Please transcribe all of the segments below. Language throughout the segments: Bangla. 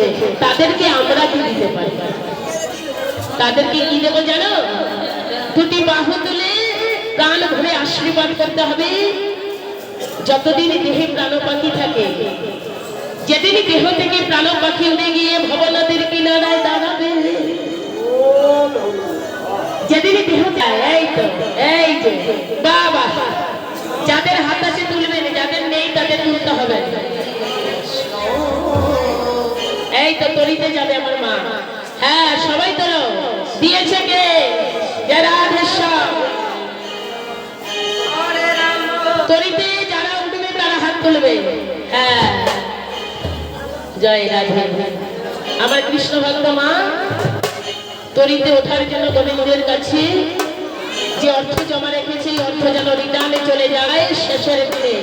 রেখেছে তাদেরকে আমরা কি দিতে পারি? তাদেরকে কি দেবো জানো? দুটি বাহু তুলে প্রাণ ভরে আশীর্বাদ করতে হবে। যতদিন দেহে প্রাণ পাখি থাকে, যেদিন দেহ থেকে প্রাণ পাখি উড়ে গিয়ে ভবনদের কিনারায় দাঁড়াবে, যেদিন দেহ এই তো এই যে বাবা, যাদের হাত আছে তুলবেন, যাদের নেই তাদের তুলতে হবে। এই তো তরিতে যাবে আমার মা। হ্যাঁ সবাই তোলো। দিয়েছে কে? তরিতে যারা উঠবে তারা হাত তুলবে। হ্যাঁ জয় রাধে। আমার কৃষ্ণ ভক্ত মা তরিতে ওঠার জন্য গোবিন্দের কাছে যে অর্থ জমা রেখেছে এই অর্থ যেন রিটার্নে চলে যায় শেষের দিনে।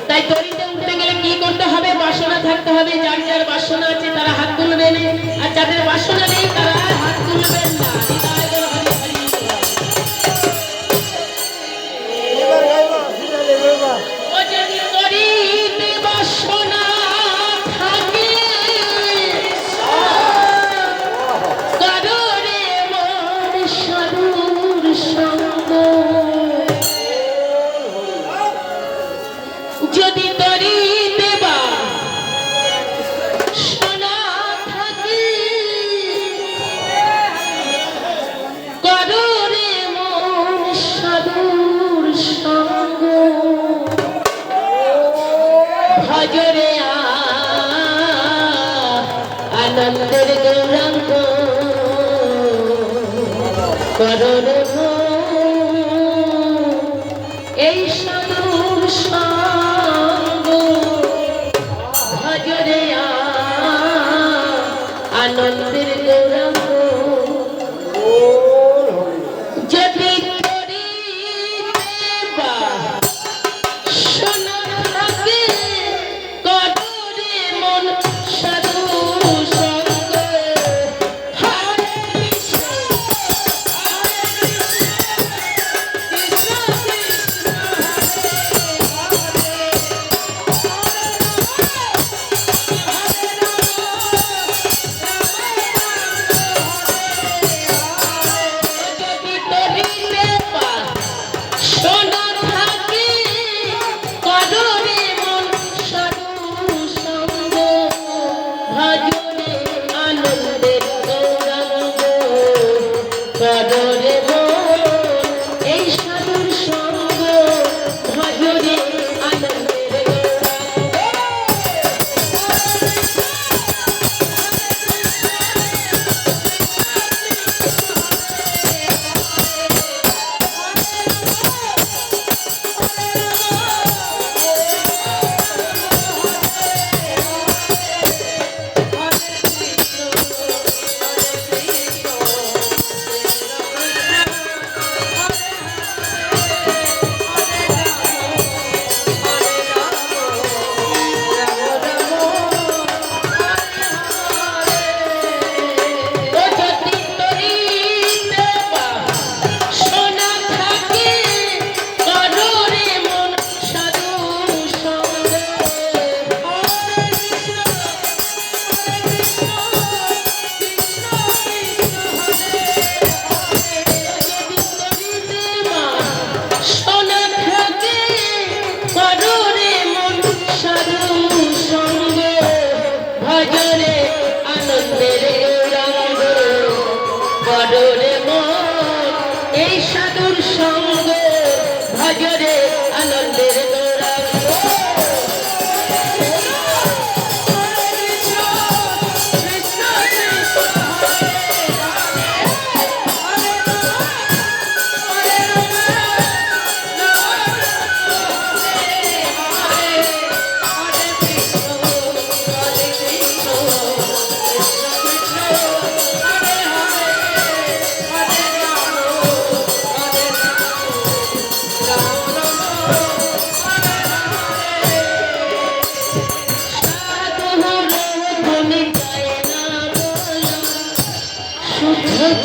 তাই তরিতে উঠতে গেলে কি করতে হবে? বাসনা থাকতে হবে। যার যার বাসনা আছে তারা হাত তুলবেন, আর যাদের বাসনা নেই তারা হাত তুলবেন না। আনন্দের গৌরাঙ্গ করণ এই সাধুর সঙ্গ, ভজরে আনন্দের গৌরাঙ্গ। যদি এই সাধুর সঙ্গ, ভজরে আনন্দের গৌরাঙ্গ।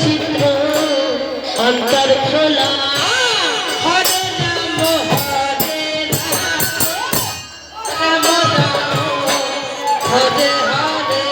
চিত্র অন্তর খোলা, হরে রাম হরে রাম রাম রাম হরে হরে,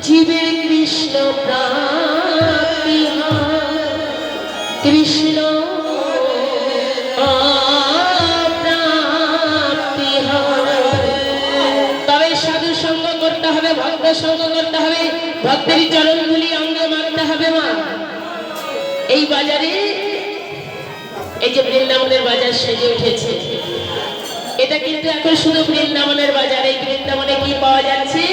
জীবে কৃষ্ণ প্রাণ কৃষ্ণ প্রাপ্তি হয়। তবে সাধু সঙ্গ করতে হবে, ভক্ত সঙ্গ করতে হবে, ভক্তের চরণ ধুলি অঙ্গে মানতে হবে। মা এই বাজারে এই যে বৃন্দাবনের বাজার সেজে উঠেছে, এটা কিন্তু এখন শুধু বৃন্দাবনের বাজার। এই বৃন্দাবনে কি পাওয়া যাচ্ছে?